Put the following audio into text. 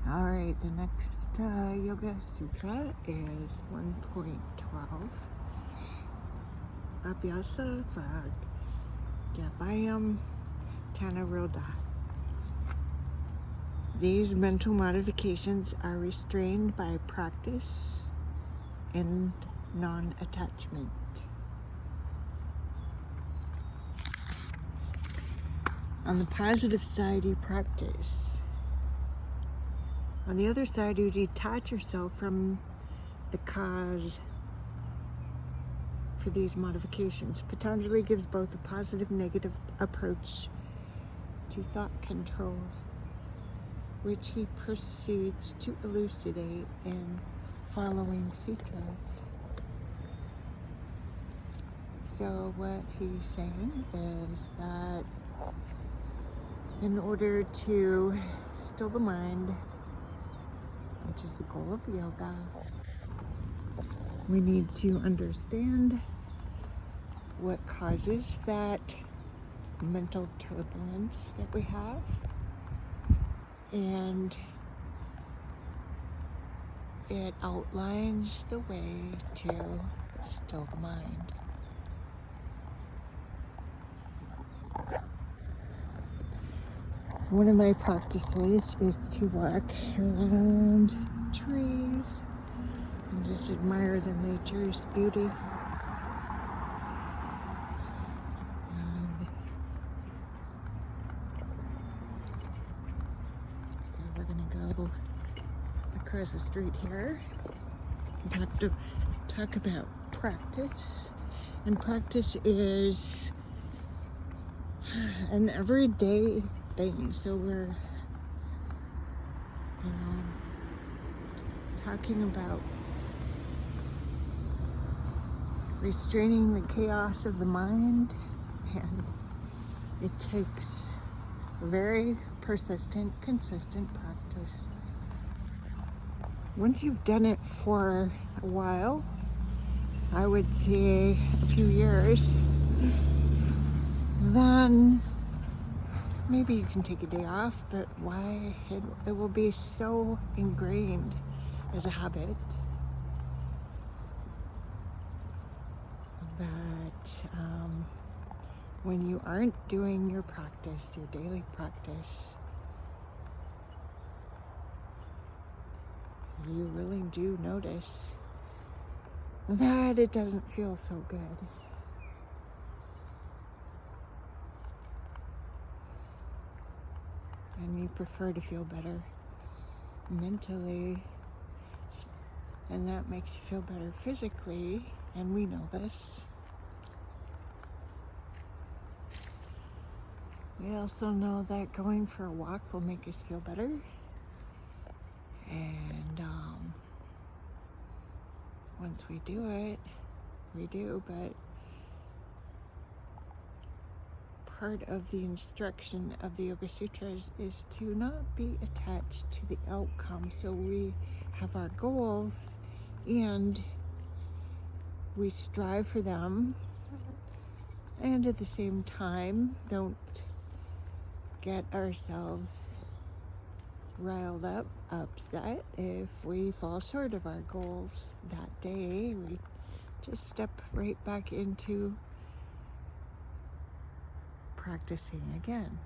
All right, the next Yoga Sutra is 1.12. Abhyasa Frag Gabayam Tanaroda. These mental modifications are restrained by practice and non-attachment. On the positive side, you practice. On the other side, you detach yourself from the cause for these modifications. Patanjali gives both a positive and negative approach to thought control, which he proceeds to elucidate in following sutras. So what he's saying is that in order to still the mind, which is the goal of yoga, we need to understand what causes that mental turbulence that we have, and it outlines the way to still the mind. One of my practices is to walk around trees and just admire the nature's beauty. And so we're gonna go across the street here and talk about practice. And practice is an everyday thing. So we're, talking about restraining the chaos of the mind, and it takes very persistent, consistent practice. Once you've done it for a while, I would say a few years, then maybe you can take a day off, but why? It will be so ingrained as a habit that when you aren't doing your practice, your daily practice, you really do notice that it doesn't feel so good. And you prefer to feel better mentally, and that makes you feel better physically, and we know this. We also know that going for a walk will make us feel better, and once we do it, we do, but part of the instruction of the Yoga Sutras is to not be attached to the outcome. So we have our goals and we strive for them, and at the same time don't get ourselves riled up, upset if we fall short of our goals that day. We just step right back into practicing again.